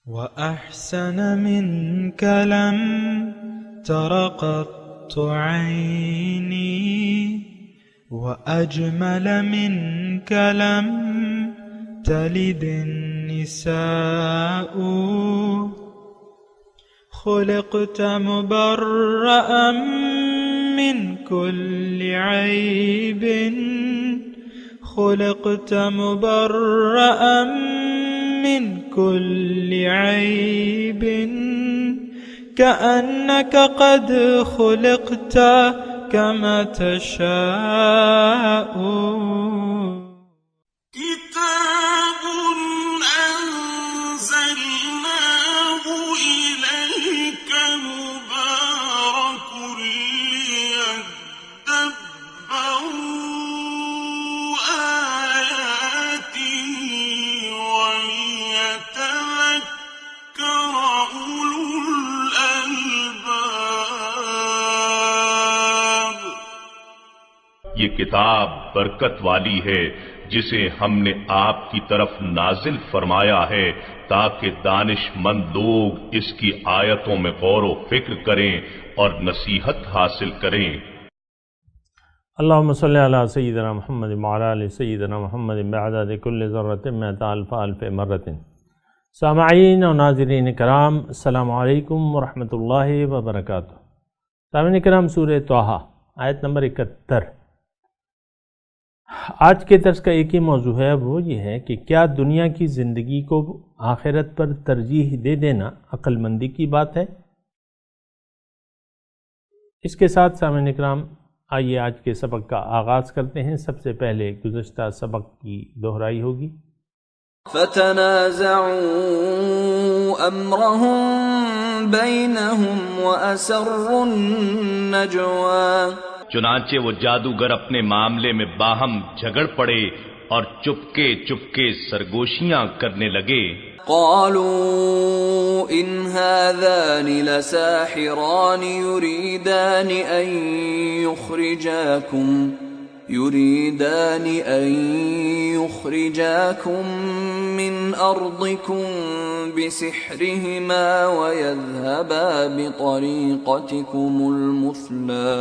وأحسن منك لم تر قط عيني وأجمل منك لم تلد النساء خلقت مبرأ من كل عيب خلقت مبرأ من كل عيب كأنك قد خلقت كما تشاء كتاب أنزلناه إليك مبارك ليدبروا آياته وليتذكر أولو الألباب. یہ کتاب برکت والی ہے جسے ہم نے آپ کی طرف نازل فرمایا ہے تاکہ دانش مند لوگ اس کی آیتوں میں غور و فکر کریں اور نصیحت حاصل کریں. اللہم صلی علی سیدنا محمد وعلی آل سیدنا محمد بعدد کل ذرۃ مئۃ الف الف مرۃ. سامعین و ناظرین کرام، السلام علیکم ورحمۃ اللہ وبرکاتہ. سامعین کرام، سورہ طٰہٰ آیت نمبر 71. آج کے درس کا ایک ہی موضوع ہے، وہ یہ ہے کہ کیا دنیا کی زندگی کو آخرت پر ترجیح دے دینا عقل مندی کی بات ہے؟ اس کے ساتھ سامعین اکرام آئیے آج کے سبق کا آغاز کرتے ہیں. سب سے پہلے گزشتہ سبق کی دہرائی ہوگی. فَتَنَازَعُوا أَمْرَهُمْ بَيْنَهُمْ وَأَسَرُّوا النَّجْوَى. چنانچہ وہ جادوگر اپنے معاملے میں باہم جھگڑ پڑے اور چپکے چپکے سرگوشیاں کرنے لگے. قالوا إن هذان لساحران يريدان أن يخرجاكم من أرضكم بسحرهما ويذهبا بطريقتكم المثلى.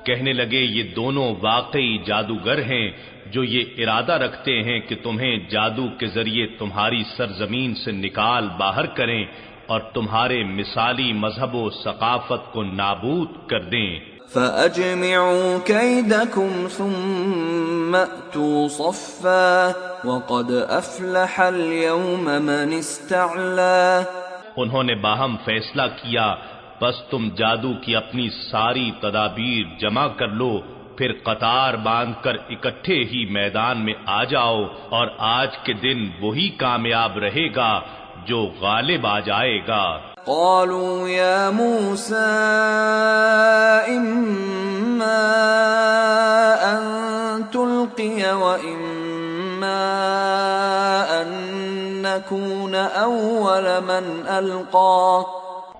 کہنے لگے یہ دونوں واقعی جادوگر ہیں جو یہ ارادہ رکھتے ہیں کہ تمہیں جادو کے ذریعے تمہاری سرزمین سے نکال باہر کریں اور تمہارے مثالی مذہب و ثقافت کو نابود کر دیں. فَأَجْمِعُوا كَيْدَكُمْ ثُمَّ أْتُوا صَفًّا وَقَدْ أَفْلَحَ الْيَوْمَ مَنِ اسْتَعْلَى. انہوں نے باہم فیصلہ کیا، بس تم جادو کی اپنی ساری تدابیر جمع کر لو، پھر قطار باندھ کر اکٹھے ہی میدان میں آ جاؤ، اور آج کے دن وہی کامیاب رہے گا جو غالب آ جائے گا. قالوا يا موسى إما أن تلقي وإما أن نكون أول من ألقى.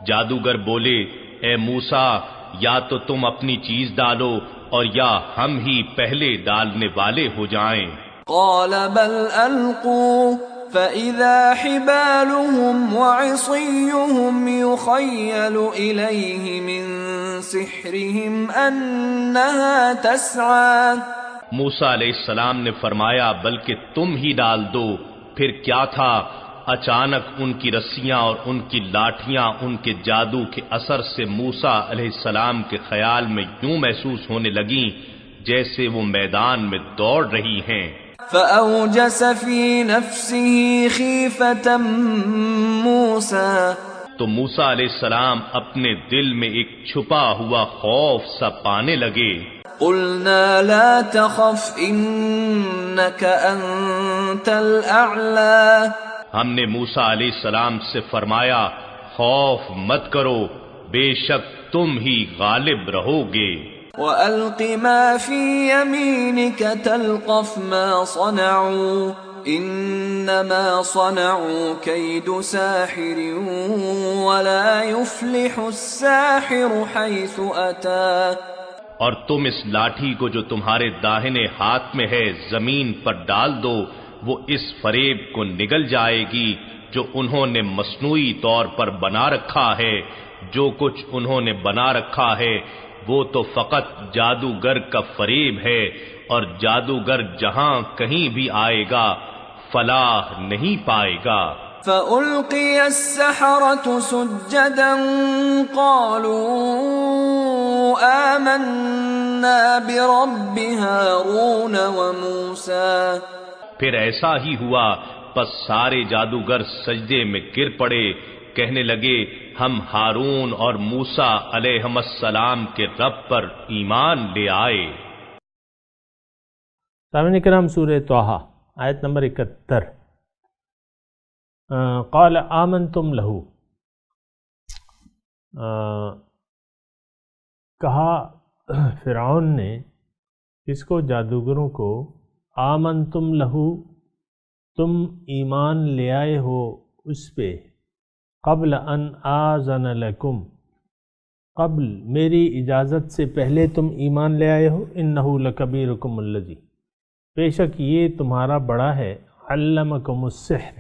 جادوگر بولے، اے موسیٰ، یا تو تم اپنی چیز ڈالو اور یا ہم ہی پہلے ڈالنے والے ہو جائیں. قال بل ألقوا فإذا حبالهم وعصيهم يخيل إليه من سحرهم أنها تسعى. موسیٰ علیہ السلام نے فرمایا بلکہ تم ہی ڈال دو. پھر کیا تھا، اچانک ان کی رسیاں اور ان کی لاٹھیاں ان کے جادو کے اثر سے موسیٰ علیہ السلام کے خیال میں یوں محسوس ہونے لگیں جیسے وہ میدان میں دوڑ رہی ہیں. فأوجس في نفسه خيفة موسى. تو موسیٰ علیہ السلام اپنے دل میں ایک چھپا ہوا خوف سا پانے لگے. قلنا لا تخف إنك أنت الأعلى. ہم نے موسیٰ علیہ السلام سے فرمایا خوف مت کرو، بے شک تم ہی غالب رہو گے. وَأَلْقِ مَا فِي يَمِينِكَ تَلْقَفْ مَا صَنَعُوا إِنَّمَا صَنَعُوا كَيْدُ سَاحِرٍ وَلَا يُفْلِحُ السَّاحِرُ حَيْثُ أَتَى. اور تم اس لاٹھی کو جو تمہارے داہنے ہاتھ میں ہے زمین پر ڈال دو، وہ اس فریب کو نگل جائے گی جو انہوں نے مصنوعی طور پر بنا رکھا ہے، جو کچھ انہوں نے بنا رکھا ہے وہ تو فقط جادوگر کا فریب ہے، اور جادوگر جہاں کہیں بھی آئے گا فلاح نہیں پائے گا۔ فَأُلْقِيَ السَّحَرَةُ سُجَّدًا قَالُوا آمَنَّا بِرَبِّ هَارُونَ وَمُوسَىٰ۔ پھر ایسا ہی ہوا، پس سارے جادوگر سجدے میں گر پڑے، کہنے لگے ہم ہارون اور موسیٰ علیہم السلام کے رب پر ایمان لے آئے۔ سامعین کرام، سورہ طٰہٰ آیت نمبر 71۔ قال آمنتم لہو، کہا فرعون نے کس کو؟ جادوگروں کو۔ آمنتم لہو، تم ایمان لے آئے ہو اس پہ، قبل ان آذن لکم، قبل میری اجازت سے پہلے تم ایمان لے آئے ہو۔ انہ لکبیرکم الذی، بے شک یہ تمہارا بڑا ہے، علمکم السحر،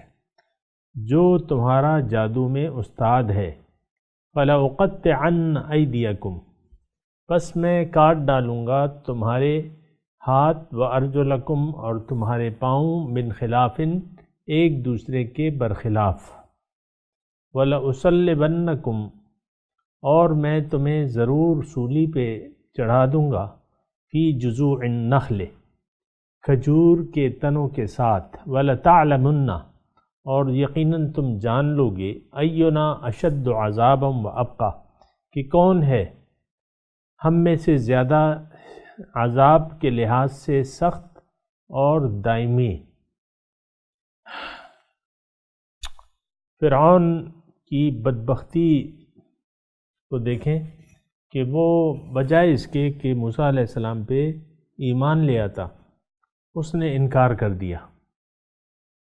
جو تمہارا جادو میں استاد ہے۔ فَلَأُقَطِّعَنَّ أَيْدِيَكُمْ، پس میں کاٹ ڈالوں گا تمہارے ہاتھ، وَأَرْجُلَكُمْ، اور تمہارے پاؤں، من خلاف، ایک دوسرے کے برخلاف۔ وَلَأُصَلِّبَنَّكُمْ، اور میں تمہیں ضرور سولی پہ چڑھا دوں گا، فی جذوع النخل، کھجور کے تنوں کے ساتھ، وَلَتَعْلَمُنَّ، اور یقیناً تم جان لو گے، اینا اشد عذابا وابقا، کہ کون ہے ہم میں سے زیادہ عذاب کے لحاظ سے سخت اور دائمی۔ فرعون کی بدبختی کو دیکھیں کہ وہ بجائے اس کے کہ موسیٰ علیہ السلام پہ ایمان لے آتا، اس نے انکار کر دیا۔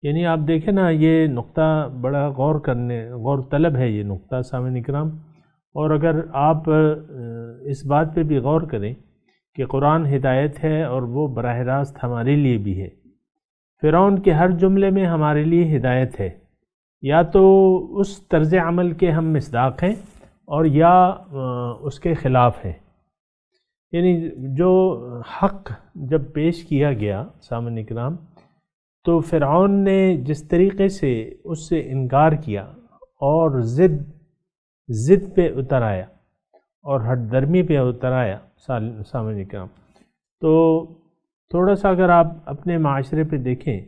یعنی آپ دیکھیں نا، یہ نقطہ بڑا غور طلب ہے، یہ نقطہ سامعین کرام۔ اور اگر آپ اس بات پہ بھی غور کریں کہ قرآن ہدایت ہے اور وہ براہ راست ہمارے لیے بھی ہے، فرعون کے ہر جملے میں ہمارے لیے ہدایت ہے، یا تو اس طرز عمل کے ہم مصداق ہیں اور یا اس کے خلاف ہیں۔ یعنی جو حق جب پیش کیا گیا سامعین کرام، تو فرعون نے جس طریقے سے اس سے انکار کیا اور ضد پہ اتر آیا اور ہٹ درمی پہ اتر آیا سامعین کرام، تو تھوڑا سا اگر آپ اپنے معاشرے پہ دیکھیں،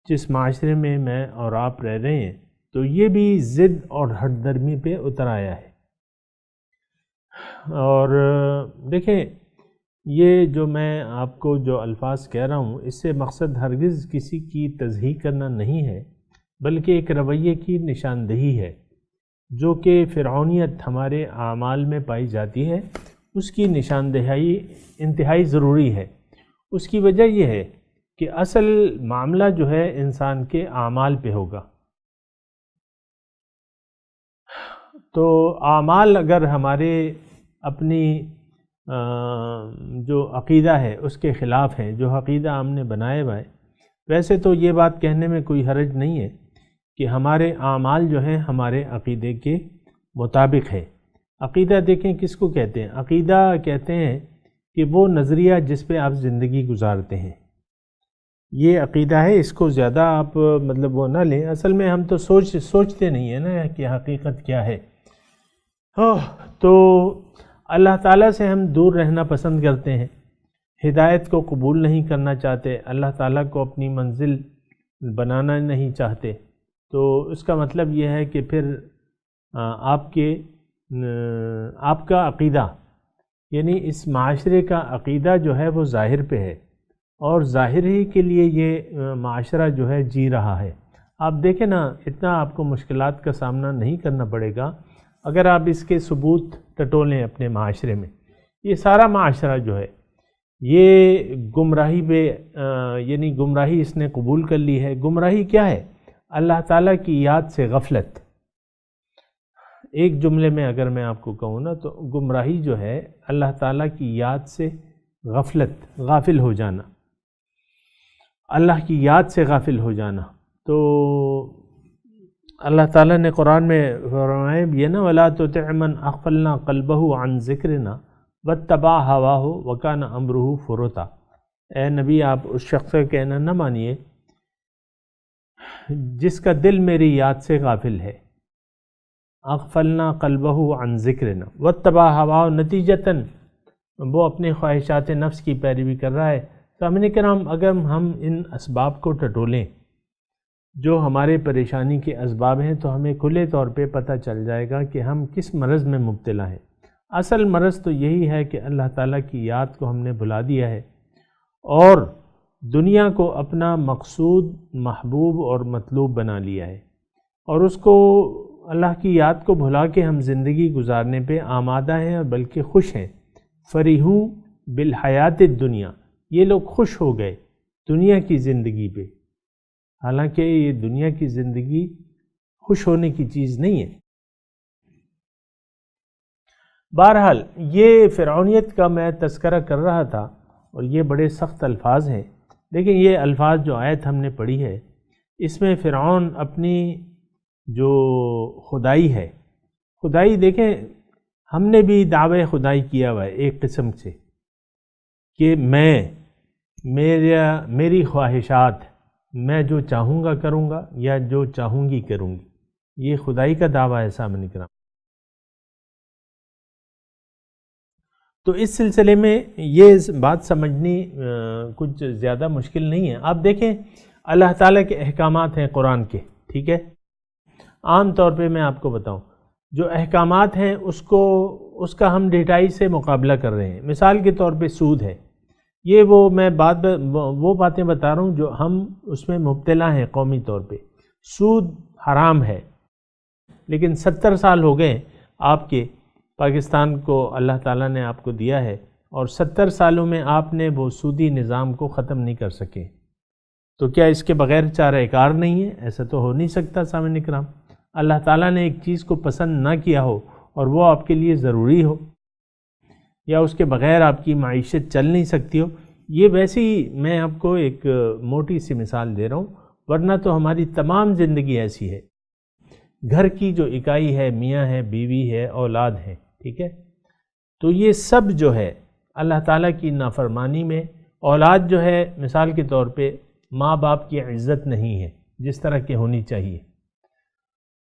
جس معاشرے میں میں اور آپ رہ رہے ہیں، تو یہ بھی ضد اور ہٹ درمی پہ اتر آیا ہے۔ اور دیکھیں، یہ جو میں آپ کو جو الفاظ کہہ رہا ہوں، اس سے مقصد ہرگز کسی کی تضحیق کرنا نہیں ہے، بلکہ ایک رویے کی نشاندہی ہے، جو کہ فرعونیت ہمارے اعمال میں پائی جاتی ہے، اس کی نشاندہی انتہائی ضروری ہے۔ اس کی وجہ یہ ہے کہ اصل معاملہ جو ہے انسان کے اعمال پہ ہوگا۔ تو اعمال اگر ہمارے اپنی جو عقیدہ ہے اس کے خلاف ہیں، جو عقیدہ ہم نے بنائے ہوئے، ویسے تو یہ بات کہنے میں کوئی حرج نہیں ہے کہ ہمارے اعمال جو ہیں ہمارے عقیدے کے مطابق ہے۔ عقیدہ دیکھیں کس کو کہتے ہیں؟ عقیدہ کہتے ہیں کہ وہ نظریہ جس پہ آپ زندگی گزارتے ہیں، یہ عقیدہ ہے۔ اس کو زیادہ آپ مطلب وہ نہ لیں، اصل میں ہم تو سوچتے نہیں ہیں نا کہ حقیقت کیا ہے۔ تو اللہ تعالیٰ سے ہم دور رہنا پسند کرتے ہیں، ہدایت کو قبول نہیں کرنا چاہتے، اللہ تعالیٰ کو اپنی منزل بنانا نہیں چاہتے، تو اس کا مطلب یہ ہے کہ پھر آپ کا عقیدہ، یعنی اس معاشرے کا عقیدہ جو ہے وہ ظاہر پہ ہے، اور ظاہر ہی کے لیے یہ معاشرہ جو ہے جی رہا ہے۔ آپ دیکھیں نا، اتنا آپ کو مشکلات کا سامنا نہیں کرنا پڑے گا اگر آپ اس کے ثبوت ٹٹولیں اپنے معاشرے میں۔ یہ سارا معاشرہ جو ہے یہ گمراہی پہ، یعنی گمراہی اس نے قبول کر لی ہے۔ گمراہی کیا ہے؟ اللہ تعالیٰ کی یاد سے غفلت۔ ایک جملے میں اگر میں آپ کو کہوں نا، تو گمراہی جو ہے اللہ تعالیٰ کی یاد سے غفلت، غافل ہو جانا، اللہ کی یاد سے غافل ہو جانا۔ تو اللہ تعالیٰ نے قرآن میں فرمایا یہ نا وَلَا تُطِعْ مَنْ أَغْفَلْنَا قَلْبَهُ عَنْ ذِكْرِنَا وَاتَّبَعَ هَوَاهُ وَكَانَ أَمْرُهُ فُرُطًا۔ اے نبی آپ اس شخص کا کہنا نہ مانیے جس کا دل میری یاد سے غافل ہے، اغفلنا قلبہ عن ذکرنا واتبع ہواہ، نتیجتاً وہ اپنے خواہشات نفس کی پیروی کر رہا ہے۔ سامعین کرام، اگر ہم ان اسباب کو ٹٹولیں جو ہمارے پریشانی کے اسباب ہیں تو ہمیں کھلے طور پہ پتہ چل جائے گا کہ ہم کس مرض میں مبتلا ہیں۔ اصل مرض تو یہی ہے کہ اللہ تعالیٰ کی یاد کو ہم نے بھلا دیا ہے اور دنیا کو اپنا مقصود، محبوب اور مطلوب بنا لیا ہے، اور اس کو اللہ کی یاد کو بھلا کے ہم زندگی گزارنے پہ آمادہ ہیں اور بلکہ خوش ہیں۔ فریحو بالحیات الدنیا، یہ لوگ خوش ہو گئے دنیا کی زندگی پہ، حالانکہ یہ دنیا کی زندگی خوش ہونے کی چیز نہیں ہے۔ بہرحال یہ فرعونیت کا میں تذکرہ کر رہا تھا اور یہ بڑے سخت الفاظ ہیں، لیکن یہ الفاظ جو آیت ہم نے پڑھی ہے اس میں فرعون اپنی جو خدائی ہے، خدائی دیکھیں ہم نے بھی دعوی خدائی کیا ہوا ہے ایک قسم سے کہ میری خواہشات، میں جو چاہوں گا کروں گا یا جو چاہوں گی کروں گی، یہ خدائی کا دعویٰ ہے سامنے کرام۔ تو اس سلسلے میں یہ بات سمجھنی کچھ زیادہ مشکل نہیں ہے۔ آپ دیکھیں اللہ تعالیٰ کے احکامات ہیں قرآن کے، ٹھیک ہے، عام طور پہ میں آپ کو بتاؤں جو احکامات ہیں اس کا ہم ڈیٹائی سے مقابلہ کر رہے ہیں۔ مثال کے طور پہ سود ہے، یہ میں وہ باتیں بتا رہا ہوں جو ہم اس میں مبتلا ہیں قومی طور پہ۔ سود حرام ہے، لیکن 70 سال ہو گئے آپ کے پاکستان کو اللہ تعالیٰ نے آپ کو دیا ہے، اور 70 سالوں میں آپ نے وہ سودی نظام کو ختم نہیں کر سکے، تو کیا اس کے بغیر چارہ کار نہیں ہے؟ ایسا تو ہو نہیں سکتا سامعین کرام۔ اللہ تعالیٰ نے ایک چیز کو پسند نہ کیا ہو اور وہ آپ کے لیے ضروری ہو یا اس کے بغیر آپ کی معیشت چل نہیں سکتی ہو، یہ ویسے ہی میں آپ کو ایک موٹی سی مثال دے رہا ہوں، ورنہ تو ہماری تمام زندگی ایسی ہے۔ گھر کی جو اکائی ہے، میاں ہے، بیوی ہے، اولاد ہے، ٹھیک ہے، تو یہ سب جو ہے اللہ تعالیٰ کی نافرمانی میں، اولاد جو ہے مثال کے طور پہ ماں باپ کی عزت نہیں ہے جس طرح کی ہونی چاہیے،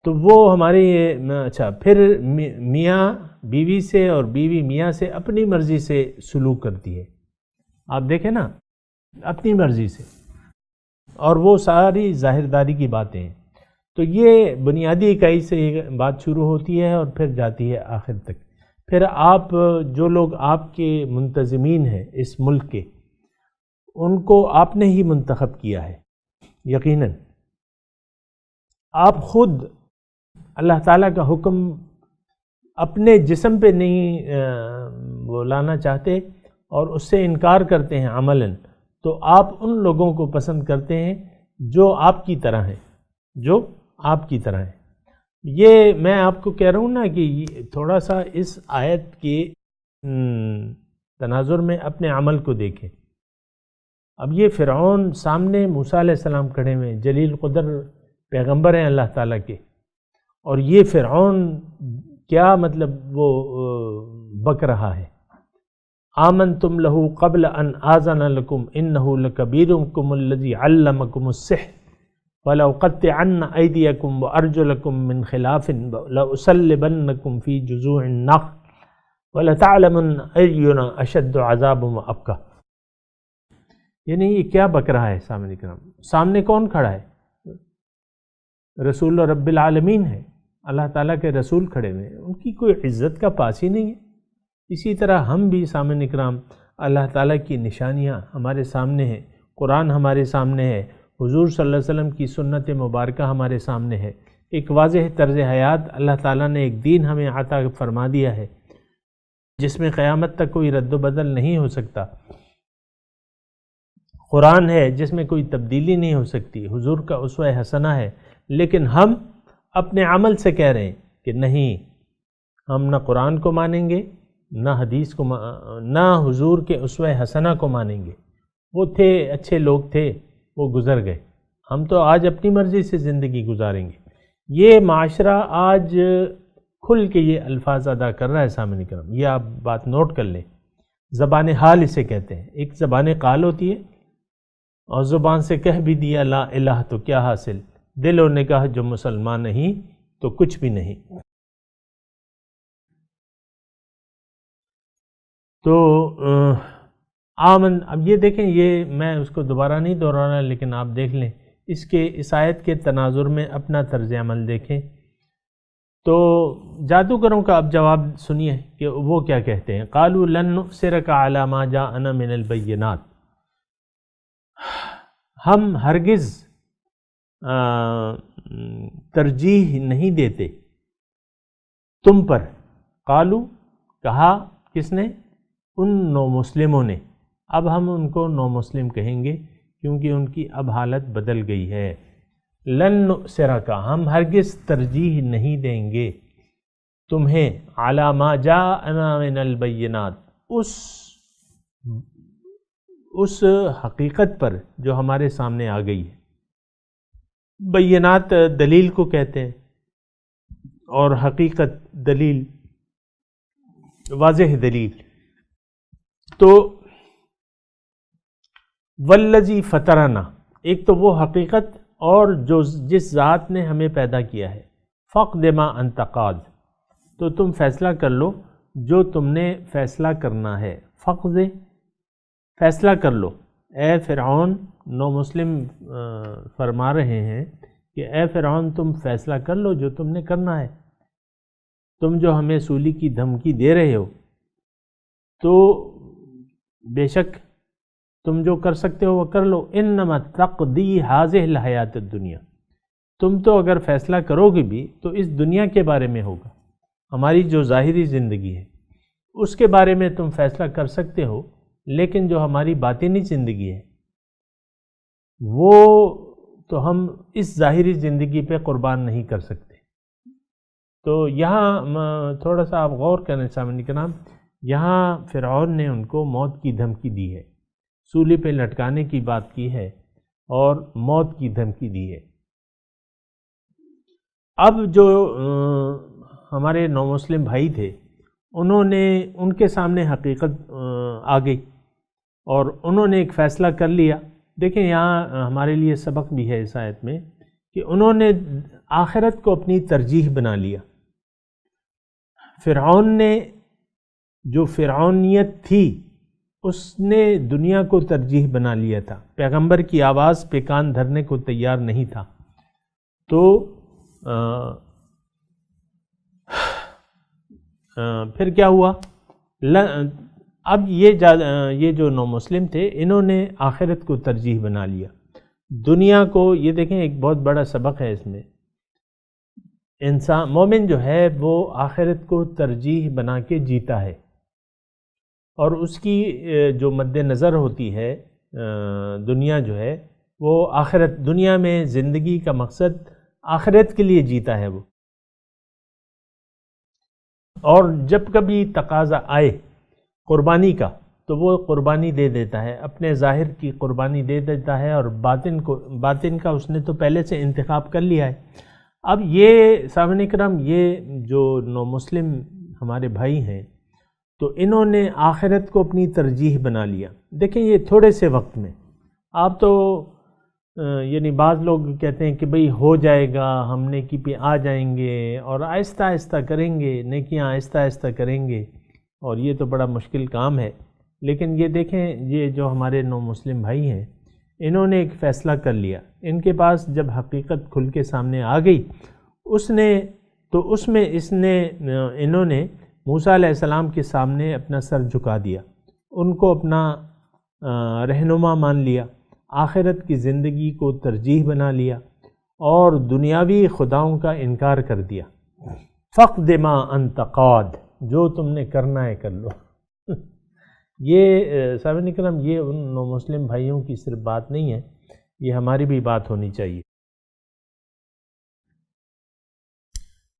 تو وہ ہمارے اچھا پھر میاں بیوی سے اور بیوی میاں سے اپنی مرضی سے سلوک کرتی ہے، آپ دیکھیں نا، اپنی مرضی سے، اور وہ ساری ظاہرداری کی باتیں ہیں۔ تو یہ بنیادی اکائی سے یہ بات شروع ہوتی ہے اور پھر جاتی ہے آخر تک۔ پھر آپ جو لوگ آپ کے منتظمین ہیں اس ملک کے، ان کو آپ نے ہی منتخب کیا ہے، یقیناً آپ خود اللہ تعالیٰ کا حکم اپنے جسم پہ نہیں وہ لانا چاہتے اور اس سے انکار کرتے ہیں عملاً، تو آپ ان لوگوں کو پسند کرتے ہیں جو آپ کی طرح ہیں، جو آپ کی طرح ہیں۔ یہ میں آپ کو کہہ رہا ہوں نا کہ تھوڑا سا اس آیت کے تناظر میں اپنے عمل کو دیکھیں۔ اب یہ فرعون سامنے موسیٰ علیہ السلام کھڑے ہوئے ہیں، جلیل قدر پیغمبر ہیں اللہ تعالیٰ کے، اور یہ فرعون کیا مطلب وہ بک رہا ہے، آمنتم لہ قبل ان آذن لکم انہ لکبیرکم الذی علمکم السحر وَلَأُقَطِّعَنَّ أَيْدِيَكُمْ وَأَرْجُلَكُمْ مِنْ خِلَافٍ وَلَأُصَلِّبَنَّكُمْ فِي جُذُوعِ النَّخْلِ وَلَتَعْلَمُنَّ أَيُّنَا أَشَدُّ عَذَابًا وَأَبْقَىٰ۔ یعنی یہ کیا بک رہا ہے سامنے کرام؟ سامنے کون کھڑا ہے؟ رسول رب العالمین ہے، اللہ تعالیٰ کے رسول کھڑے ہوئے ہیں، ان کی کوئی عزت کا پاس ہی نہیں ہے۔ اسی طرح ہم بھی سامنے کرام اللہ تعالیٰ کی نشانیاں ہمارے سامنے ہیں، قرآن ہمارے سامنے ہے، حضور صلی اللہ علیہ وسلم کی سنت مبارکہ ہمارے سامنے ہے، ایک واضح طرز حیات اللہ تعالیٰ نے ایک دین ہمیں عطا فرما دیا ہے جس میں قیامت تک کوئی رد و بدل نہیں ہو سکتا، قرآن ہے جس میں کوئی تبدیلی نہیں ہو سکتی، حضور کا اسوہ حسنہ ہے، لیکن ہم اپنے عمل سے کہہ رہے ہیں کہ نہیں، ہم نہ قرآن کو مانیں گے، نہ حدیث کو نہ حضور کے اسوہ حسنہ کو مانیں گے۔ وہ تھے، اچھے لوگ تھے، وہ گزر گئے، ہم تو آج اپنی مرضی سے زندگی گزاریں گے۔ یہ معاشرہ آج کھل کے یہ الفاظ ادا کر رہا ہے سامنے کرام، یہ آپ بات نوٹ کر لیں، زبان حال اسے کہتے ہیں۔ ایک زبان قال ہوتی ہے، اور زبان سے کہہ بھی دیا لا الہ تو کیا حاصل، دل و نگاہ جو مسلمان نہیں تو کچھ بھی نہیں۔ تو آمن، اب یہ دیکھیں، یہ میں اس کو دوبارہ نہیں دہرانا، لیکن آپ دیکھ لیں اس آیت کے تناظر میں اپنا طرز عمل دیکھیں۔ تو جادوگروں کا اب جواب سنیے کہ وہ کیا کہتے ہیں۔ قالوا لن نؤثرک علی ما جاءنا من البینات، ہم ہرگز ترجیح نہیں دیتے تم پر۔ قالو، کہا کس نے؟ ان نو مسلموں نے۔ اب ہم ان کو نو مسلم کہیں گے کیونکہ ان کی اب حالت بدل گئی ہے۔ لن نؤثرک، ہم ہرگز ترجیح نہیں دیں گے تمہیں، علی ما جاءنا من البینات، اس حقیقت پر جو ہمارے سامنے آ گئی ہے۔ بینات دلیل کو کہتے ہیں، اور حقیقت دلیل، واضح دلیل۔ تو والذی فطرنا، ایک تو وہ حقیقت اور جس ذات نے ہمیں پیدا کیا ہے۔ فقد ما انت قاض، تو تم فیصلہ کر لو جو تم نے فیصلہ کرنا ہے۔ فقد، فیصلہ کر لو۔ اے فرعون، نو مسلم فرما رہے ہیں کہ اے فرعون تم فیصلہ کر لو جو تم نے کرنا ہے، تم جو ہمیں سولی کی دھمکی دے رہے ہو، تو بے شک تم جو کر سکتے ہو وہ کر لو۔ انما تقضی ہذہ الحیات الدنیا، تم تو اگر فیصلہ کرو گے بھی تو اس دنیا کے بارے میں ہوگا، ہماری جو ظاہری زندگی ہے اس کے بارے میں تم فیصلہ کر سکتے ہو، لیکن جو ہماری باطنی زندگی ہے وہ تو ہم اس ظاہری زندگی پہ قربان نہیں کر سکتے۔ تو یہاں تھوڑا سا آپ غور کریں سامعین کرام، یہاں فرعون نے ان کو موت کی دھمکی دی ہے، سولی پہ لٹکانے کی بات کی ہے اور موت کی دھمکی دی ہے۔ اب جو ہمارے نو مسلم بھائی تھے، انہوں نے، ان کے سامنے حقیقت آ گئی اور انہوں نے ایک فیصلہ کر لیا۔ دیکھیں یہاں ہمارے لیے سبق بھی ہے اس آیت میں کہ انہوں نے آخرت کو اپنی ترجیح بنا لیا۔ فرعون نے جو فرعونیت تھی اس نے دنیا کو ترجیح بنا لیا تھا، پیغمبر کی آواز پہ کان دھرنے کو تیار نہیں تھا۔ تو پھر کیا ہوا؟ اب یہ جو نو مسلم تھے انہوں نے آخرت کو ترجیح بنا لیا، دنیا کو۔ یہ دیکھیں ایک بہت بڑا سبق ہے اس میں، انسان مومن جو ہے وہ آخرت کو ترجیح بنا کے جیتا ہے، اور اس کی جو مد نظر ہوتی ہے دنیا جو ہے وہ آخرت، دنیا میں زندگی کا مقصد آخرت کے لیے جیتا ہے وہ، اور جب کبھی تقاضا آئے قربانی کا تو وہ قربانی دے دیتا ہے، اپنے ظاہر کی قربانی دے دیتا ہے، اور باطن کا اس نے تو پہلے سے انتخاب کر لیا ہے۔ اب یہ سامعین کرام، یہ جو نو مسلم ہمارے بھائی ہیں تو انہوں نے آخرت کو اپنی ترجیح بنا لیا۔ دیکھیں یہ تھوڑے سے وقت میں، آپ تو یعنی بعض لوگ کہتے ہیں کہ بھئی ہو جائے گا، ہم نیکی پہ آ جائیں گے اور آہستہ آہستہ کریں گے، نیکیاں آہستہ آہستہ کریں گے، اور یہ تو بڑا مشکل کام ہے۔ لیکن یہ دیکھیں یہ جو ہمارے نو مسلم بھائی ہیں انہوں نے ایک فیصلہ کر لیا، ان کے پاس جب حقیقت کھل کے سامنے آ گئی اس میں انہوں نے موسیٰ علیہ السلام کے سامنے اپنا سر جھکا دیا، ان کو اپنا رہنما مان لیا، آخرت کی زندگی کو ترجیح بنا لیا اور دنیاوی خداؤں کا انکار کر دیا۔ فقد ما انت قاد، جو تم نے کرنا ہے کر لو۔ یہ سامعین کرام، یہ ان نو مسلم بھائیوں کی صرف بات نہیں ہے، یہ ہماری بھی بات ہونی چاہیے۔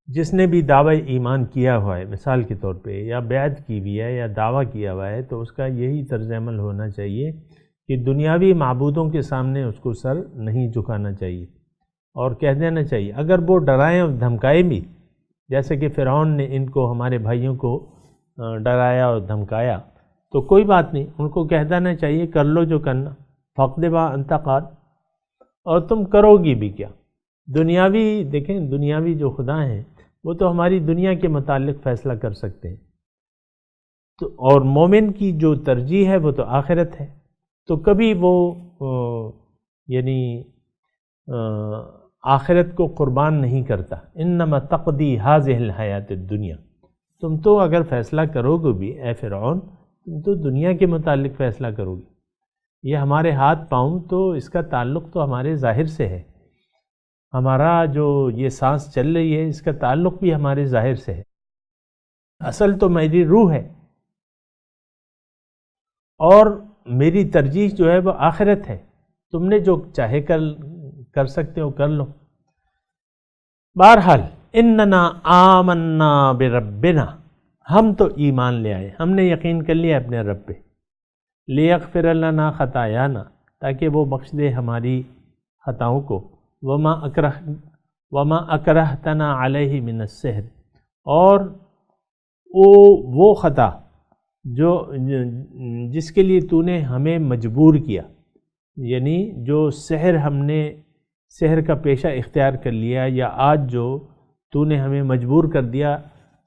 جس نے بھی دعوی ایمان کیا ہوا ہے مثال کے طور پہ، یا بیعت کی بھی ہے یا دعویٰ کیا ہوا ہے، تو اس کا یہی طرز عمل ہونا چاہیے کہ دنیاوی معبودوں کے سامنے اس کو سر نہیں جھکانا چاہیے، اور کہہ دینا چاہیے. اگر وہ ڈرائیں اور دھمکائے بھی، جیسے کہ فرعون نے ان کو، ہمارے بھائیوں کو ڈرایا اور دھمکایا، تو کوئی بات نہیں، ان کو کہہ دینا چاہیے کر لو جو کرنا، فقد ما انت قاد. اور تم کرو گی بھی کیا؟ دنیاوی دیکھیں، دنیاوی جو خدا ہیں وہ تو ہماری دنیا کے متعلق فیصلہ کر سکتے ہیں، تو اور مومن کی جو ترجیح ہے وہ تو آخرت ہے، تو کبھی وہ یعنی آخرت کو قربان نہیں کرتا. انما تقضی هذه الحیات الدنیا. تم تو اگر فیصلہ کرو گے بھی اے فرعون، تم تو دنیا کے متعلق فیصلہ کرو گے. یہ ہمارے ہاتھ پاؤں تو اس کا تعلق تو ہمارے ظاہر سے ہے، ہمارا جو یہ سانس چل رہی ہے اس کا تعلق بھی ہمارے ظاہر سے ہے. اصل تو میری روح ہے اور میری ترجیح جو ہے وہ آخرت ہے. تم نے جو چاہے کر سکتے ہو کر لو. بہرحال اننا آمنا بربنا، ہم تو ایمان لے آئے، ہم نے یقین کر لیا اپنے رب پہ. لیغفر لنا خطایانا، تاکہ وہ بخش دے ہماری خطاؤں کو. وما اکرہتنا علیہ من السحر، اور وہ خطا جو جس کے لیے تو نے ہمیں مجبور کیا، یعنی جو سحر کا پیشہ اختیار کر لیا، یا آج جو تو نے ہمیں مجبور کر دیا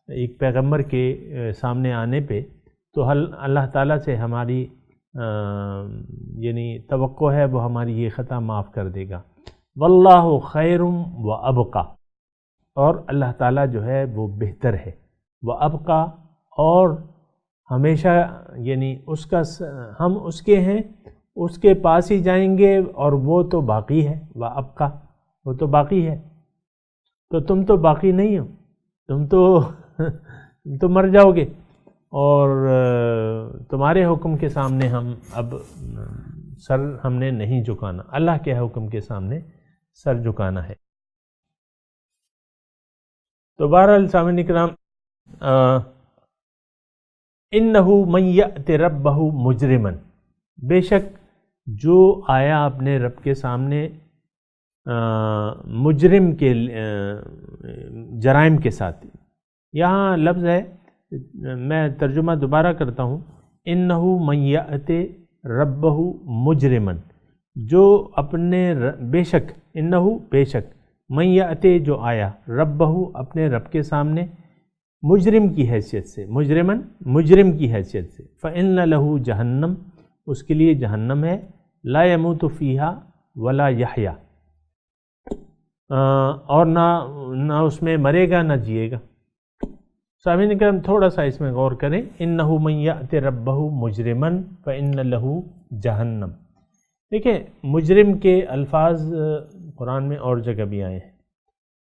ایک پیغمبر کے سامنے آنے پہ، تو اللہ تعالیٰ سے ہماری یعنی توقع ہے وہ ہماری یہ خطا معاف کر دے گا. واللہ خیر و ابقا، اور اللہ تعالیٰ جو ہے وہ بہتر ہے. و ابقا، اور ہمیشہ یعنی اس کا ہم اس کے ہیں، اس کے پاس ہی جائیں گے، اور وہ تو باقی ہے. و ابقا، وہ تو باقی ہے. تو تم تو باقی نہیں ہو، تم تو مر جاؤ گے، اور تمہارے حکم کے سامنے اب سر ہم نے نہیں جھکانا، اللہ کے حکم کے سامنے سر جھکانا ہے. تو بہرحال سامعین کرام، انہو من یأت ربہ مجرما، بے شک جو آیا اپنے رب کے سامنے مجرم کے جرائم کے ساتھ. یہاں لفظ ہے، میں ترجمہ دوبارہ کرتا ہوں، انہو من یأت ربہ مجرما، جو اپنے بے شک، انہو بے شک، من یأت جو آیا، ربہ اپنے رب کے سامنے، مجرم کی حیثیت سے، مجرمن مجرم کی حیثیت سے. فإن لہ جہنم، اس کے لیے جہنم ہے، لا یموت فیہا ولا یحیا، اور نہ اس میں مرے گا نہ جیے گا. سامعین کرام تھوڑا سا اس میں غور کریں. انہ من یأت ربہ مجرما فإن لہ جہنم. دیکھیں مجرم کے الفاظ قرآن میں اور جگہ بھی آئے ہیں،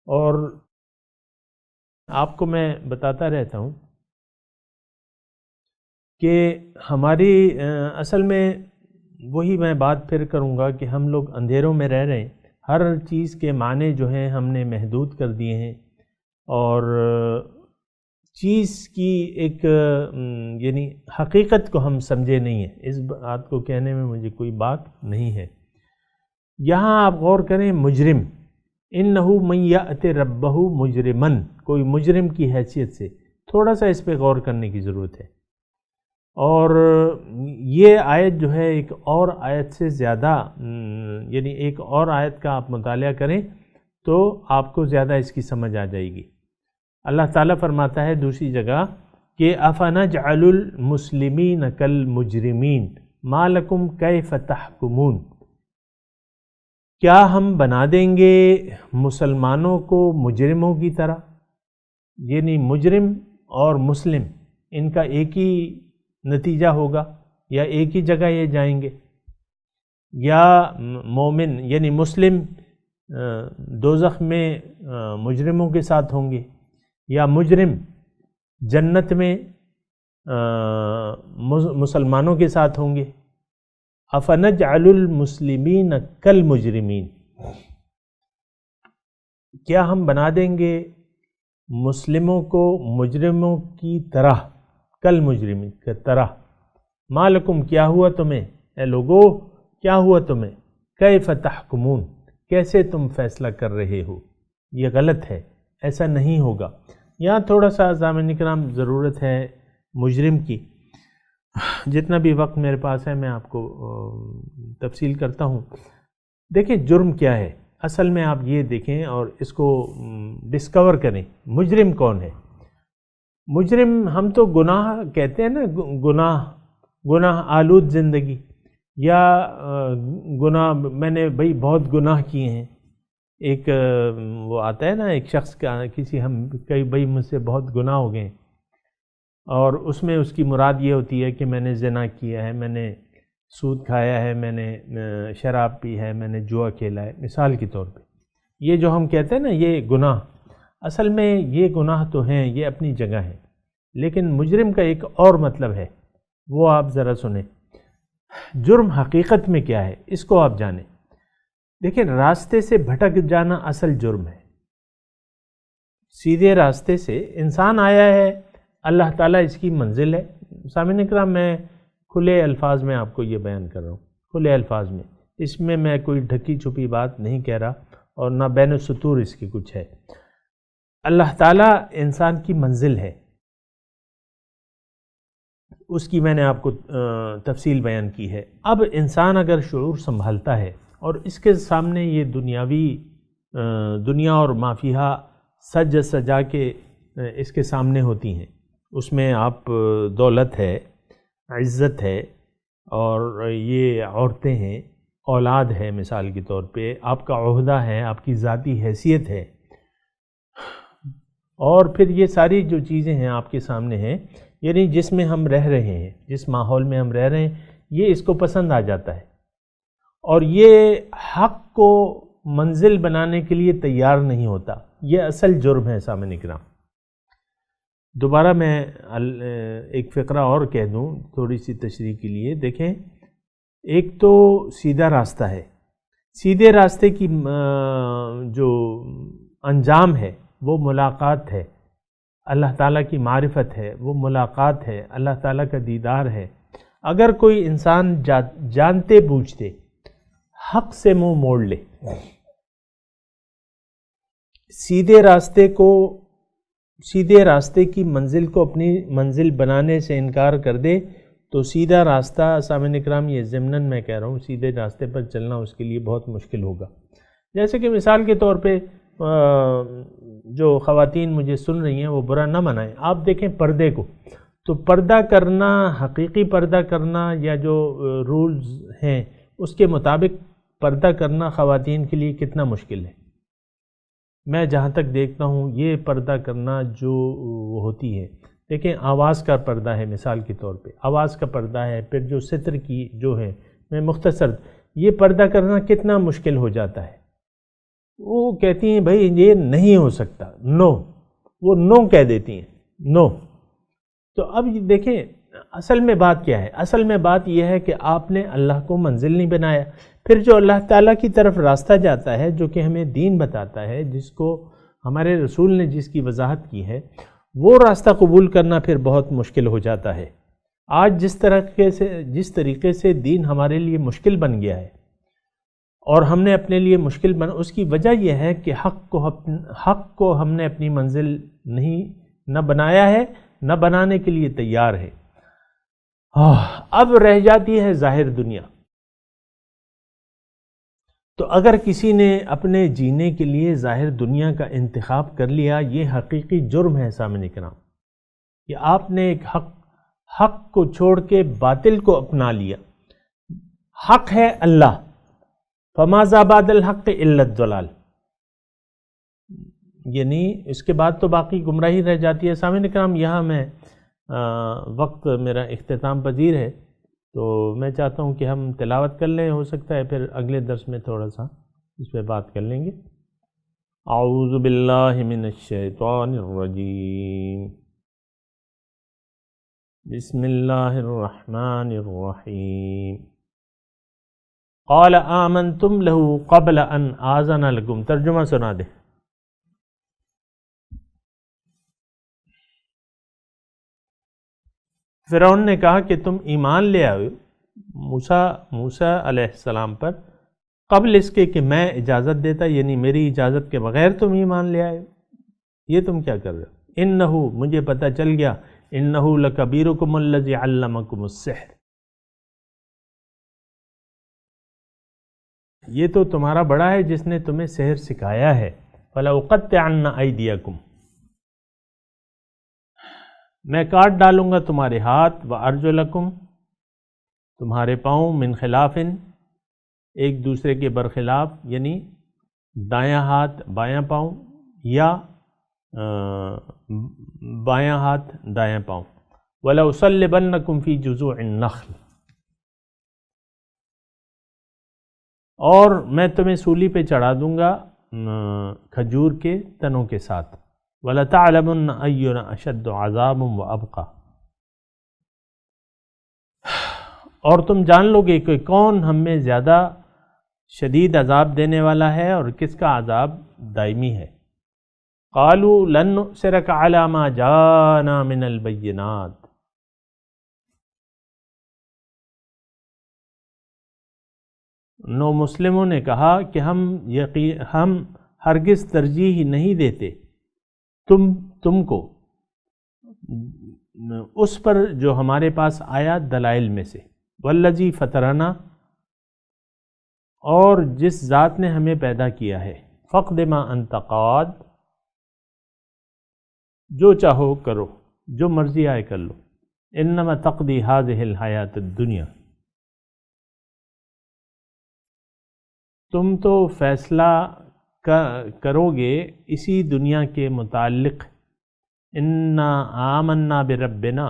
اور آپ کو میں بتاتا رہتا ہوں کہ ہماری اصل میں وہی میں بات پھر کروں گا کہ ہم لوگ اندھیروں میں رہ رہے ہیں. ہر چیز کے معنی جو ہیں ہم نے محدود کر دیے ہیں، اور چیز کی ایک یعنی حقیقت کو ہم سمجھے نہیں ہیں. اس بات کو کہنے میں مجھے کوئی بات نہیں ہے. یہاں آپ غور کریں، مجرم، انہو من یأت ربہ مجرمن، کوئی مجرم کی حیثیت سے، تھوڑا سا اس پہ غور کرنے کی ضرورت ہے. اور یہ آیت جو ہے ایک اور آیت سے زیادہ، یعنی ایک اور آیت کا آپ مطالعہ کریں تو آپ کو زیادہ اس کی سمجھ آ جائے گی. اللہ تعالیٰ فرماتا ہے دوسری جگہ کہ افنجعل المسلمین کالمجرمین ما لکم کیف تحکمون، کیا ہم بنا دیں گے مسلمانوں کو مجرموں کی طرح؟ یعنی مجرم اور مسلم ان کا ایک ہی نتیجہ ہوگا، یا ایک ہی جگہ یہ جائیں گے؟ یا مومن یعنی مسلم دوزخ میں مجرموں کے ساتھ ہوں گے، یا مجرم جنت میں مسلمانوں کے ساتھ ہوں گے؟ افنجعل المسلمین کالمجرمین، کیا ہم بنا دیں گے مسلموں کو مجرموں کی طرح؟ کالمجرمین کی طرح. ما لکم، کیا ہوا تمہیں، اے لوگو کیا ہوا تمہیں، کیف تحکمون، کیسے تم فیصلہ کر رہے ہو؟ یہ غلط ہے، ایسا نہیں ہوگا۔ یہاں تھوڑا سا سامعین اکرام ضرورت ہے مجرم کی، جتنا بھی وقت میرے پاس ہے میں آپ کو تفصیل کرتا ہوں۔ دیکھیں جرم کیا ہے، اصل میں آپ یہ دیکھیں اور اس کو ڈسکور کریں، مجرم کون ہے؟ مجرم ہم تو گناہ کہتے ہیں نا، گناہ آلود زندگی، یا گناہ میں نے بھئی بہت گناہ کیے ہیں۔ ایک وہ آتا ہے نا، ایک شخص کا کئی بھئی مجھ سے بہت گناہ ہو گئے، اور اس میں اس کی مراد یہ ہوتی ہے کہ میں نے زنا کیا ہے، میں نے سود کھایا ہے، میں نے شراب پی ہے، میں نے جوا کھیلا ہے، مثال کے طور پہ۔ یہ جو ہم کہتے ہیں نا یہ گناہ، اصل میں یہ گناہ تو ہیں، یہ اپنی جگہ ہیں، لیکن مجرم کا ایک اور مطلب ہے، وہ آپ ذرا سنیں۔ جرم حقیقت میں کیا ہے اس کو آپ جانیں۔ دیکھیں راستے سے بھٹک جانا اصل جرم ہے۔ سیدھے راستے سے انسان آیا ہے، اللہ تعالیٰ اس کی منزل ہے۔ سامعین اکرام میں کھلے الفاظ میں آپ کو یہ بیان کر رہا ہوں، کھلے الفاظ میں، اس میں کوئی ڈھکی چھپی بات نہیں کہہ رہا، اور نہ بین السطور اس کی کچھ ہے۔ اللہ تعالیٰ انسان کی منزل ہے، اس کی میں نے آپ کو تفصیل بیان کی ہے۔ اب انسان اگر شعور سنبھالتا ہے اور اس کے سامنے یہ دنیا اور مافیہا سج سجا کے اس کے سامنے ہوتی ہیں، اس میں آپ دولت ہے، عزت ہے، اور یہ عورتیں ہیں، اولاد ہے، مثال کے طور پہ آپ کا عہدہ ہے، آپ کی ذاتی حیثیت ہے، اور پھر یہ ساری جو چیزیں ہیں آپ کے سامنے ہیں، یعنی جس میں ہم رہ رہے ہیں، جس ماحول میں ہم رہ رہے ہیں، یہ اس کو پسند آ جاتا ہے، اور یہ حق کو منزل بنانے کے لیے تیار نہیں ہوتا۔ یہ اصل جرم ہے سامعین اکرام۔ دوبارہ میں ایک فقرہ اور کہہ دوں تھوڑی سی تشریح کے لیے۔ دیکھیں ایک تو سیدھا راستہ ہے، سیدھے راستے کی جو انجام ہے وہ ملاقات ہے، اللہ تعالیٰ کی معرفت ہے، وہ ملاقات ہے، اللہ تعالیٰ کا دیدار ہے۔ اگر کوئی انسان جانتے بوجھتے حق سے منہ موڑ لے، سیدھے راستے کی منزل کو اپنی منزل بنانے سے انکار کر دے، تو سیدھا راستہ سامعین اکرام یہ ضمناً میں کہہ رہا ہوں، سیدھے راستے پر چلنا اس کے لیے بہت مشکل ہوگا۔ جیسے کہ مثال کے طور پہ جو خواتین مجھے سن رہی ہیں وہ برا نہ منائیں، آپ دیکھیں پردے کو، تو پردہ کرنا، حقیقی پردہ کرنا یا جو رولز ہیں اس کے مطابق پردہ کرنا خواتین کے لیے کتنا مشکل ہے۔ میں جہاں تک دیکھتا ہوں یہ پردہ کرنا جو ہوتی ہے، دیکھیں آواز کا پردہ ہے، مثال کے طور پہ آواز کا پردہ ہے، پھر جو ستر کی جو ہے، میں مختصر یہ پردہ کرنا کتنا مشکل ہو جاتا ہے۔ وہ کہتی ہیں بھائی یہ نہیں ہو سکتا، نو، وہ نو کہہ دیتی ہیں، نو۔ تو اب دیکھیں اصل میں بات کیا ہے، اصل میں بات یہ ہے کہ آپ نے اللہ کو منزل نہیں بنایا۔ پھر جو اللہ تعالیٰ کی طرف راستہ جاتا ہے، جو کہ ہمیں دین بتاتا ہے، جس کو ہمارے رسول نے جس کی وضاحت کی ہے، وہ راستہ قبول کرنا پھر بہت مشکل ہو جاتا ہے۔ آج جس طریقے سے دین ہمارے لیے مشکل بن گیا ہے، اور ہم نے اپنے لیے مشکل اس کی وجہ یہ ہے کہ حق کو ہم نے اپنی منزل نہ بنایا ہے، نہ بنانے کے لیے تیار ہے۔ اب رہ جاتی ہے ظاہر دنیا۔ تو اگر کسی نے اپنے جینے کے لیے ظاہر دنیا کا انتخاب کر لیا، یہ حقیقی جرم ہے سامعین اکرام، کہ آپ نے ایک حق کو چھوڑ کے باطل کو اپنا لیا۔ حق ہے اللہ، فماذا بعد الحق الا الضلال، یعنی اس کے بعد تو باقی گمراہی رہ جاتی ہے۔ سامعین اکرام یہاں میں وقت میرا اختتام پذیر ہے، تو میں چاہتا ہوں کہ ہم تلاوت کر لیں، ہو سکتا ہے پھر اگلے درس میں تھوڑا سا اس پہ بات کر لیں گے۔ اعوذ باللہ من الشیطان الرجیم، بسم اللہ الرحمن الرحیم۔ قال آمنتم له قبل ان آذن لکم، ترجمہ سنا دے۔ فرعون نے کہا کہ تم ایمان لے آئے موسیٰ علیہ السلام پر قبل اس کے کہ میں اجازت دیتا، یعنی میری اجازت کے بغیر تم ایمان لے آئے، یہ تم کیا کر رہے ہو؟ انہو، مجھے پتہ چل گیا، انہو لکبیرکم الذی علمکم السحر، یہ تو تمہارا بڑا ہے جس نے تمہیں سحر سکھایا ہے۔ فَلَأُقَطِّعَنَّ أَيْدِيَكُمْ، میں کاٹ ڈالوں گا تمہارے ہاتھ، وَأَرْجُلَكُمْ، تمہارے پاؤں، من خلافٍ، ایک دوسرے کے برخلاف، یعنی دایاں ہاتھ بایاں پاؤں یا بایاں ہاتھ دایاں پاؤں۔ وَلَأُصَلِّبَنَّكُمْ فِي جُذُوعِ النَّخْلِ، اور میں تمہیں سولی پہ چڑھا دوں گا کھجور کے تنوں کے ساتھ۔ وَلَتَعْلَمُنَّ أَيُّنَا أَشَدُّ عَذَابٌ وَأَبْقَىٰ، اور تم جان لو گے کہ کون ہم میں زیادہ شدید عذاب دینے والا ہے اور کس کا عذاب دائمی ہے۔ قَالُوا لَن نُؤْثِرَكَ عَلَىٰ مَا جَاءَنَا مِنَ الْبَيِّنَاتِ، نو مسلموں نے کہا کہ ہم ہرگز ترجیح ہی نہیں دیتے تم کو اس پر جو ہمارے پاس آیا دلائل میں سے۔ والذی فطرنا، اور جس ذات نے ہمیں پیدا کیا ہے۔ فقد ما انت قاد، جو چاہو کرو، جو مرضی آئے کر لو۔ انما تقضی هذه الحیات الدنیا، تم تو فیصلہ کرو گے اسی دنیا کے متعلق۔ انا آمنا بربنا،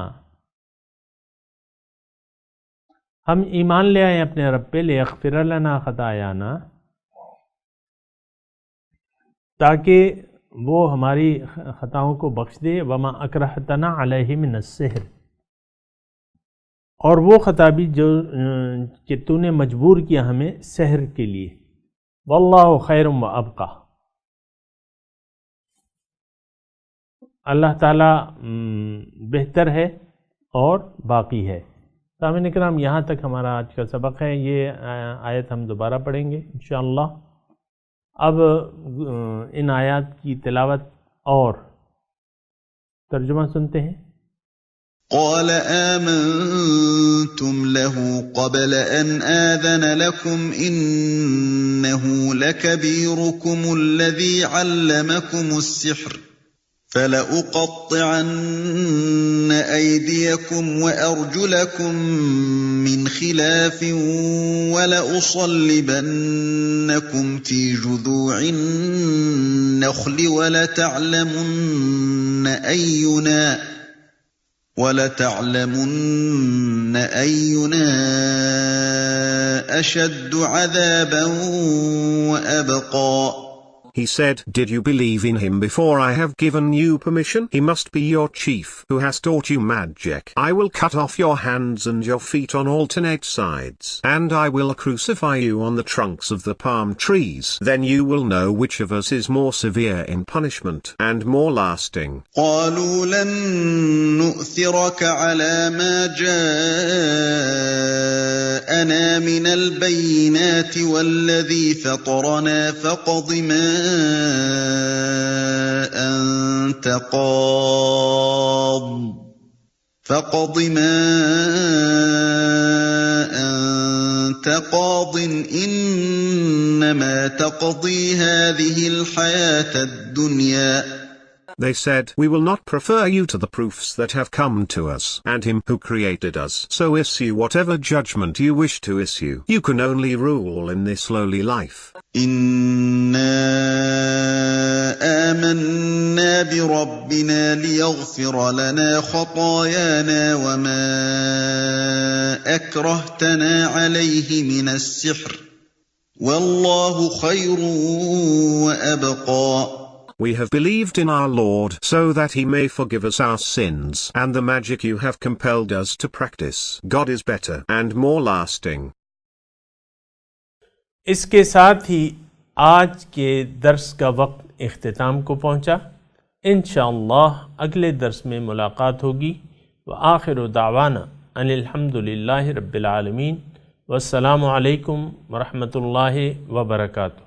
ہم ایمان لے آئے اپنے رب پہ، لیغفر لنا خطایانا، تاکہ وہ ہماری خطاؤں کو بخش دے۔ وما اکرہتنا علیہ من السحر، اور وہ خطا بھی جو کہ تو نے مجبور کیا ہمیں سحر کے لیے۔ واللہ خیر و ابقیٰ، اللہ تعالیٰ بہتر ہے اور باقی ہے۔ سامعین کرام، یہاں تک ہمارا آج کا سبق ہے، یہ آیت ہم دوبارہ پڑھیں گے انشاءاللہ۔ اب ان آیات کی تلاوت اور ترجمہ سنتے ہیں۔ قال آمنتم له قبل أن آذن لكم إنه لكبيركم الذي علمكم السحر فلأقطعن أيديكم وأرجلكم من خلاف ولأصلبنكم في جذوع النخل ولتعلمن أينا أشد عذابا وأبقى. He said, "Did you believe in him before I have given you permission? He must be your chief, who has taught you magic. I will cut off your hands and your feet on alternate sides, and I will crucify you on the trunks of the palm trees. Then you will know which of us is more severe in punishment and more lasting." قالوا لن نؤثرك على ما جاءنا من البينات والذي فطرنا فاقض ما أنت قاض إنما تقضي هذه الحياة الدنيا. They said, "We will not prefer you to the proofs that have come to us, and him who created us. So issue whatever judgment you wish to issue. You can only rule in this lowly life." إِنَّا آمَنَّا بِرَبِّنَا لِيَغْفِرَ لَنَا خَطَايَانَا وَمَا أَكْرَهْتَنَا عَلَيْهِ مِنَ السِّحْرِ وَاللَّهُ خَيْرٌ وَأَبْقَى. We have believed in our Lord so that He may forgive us our sins and the magic you have compelled us to practice. God is better and more lasting. اس کے ساتھ ہی آج کے درس کا وقت اختتام کو پہنچا۔ انشاءاللہ اگلے درس میں ملاقات ہوگی۔ وآخر دعوانا ان الحمد للہ رب العالمین۔ والسلام علیکم ورحمۃ اللہ وبرکاتہ۔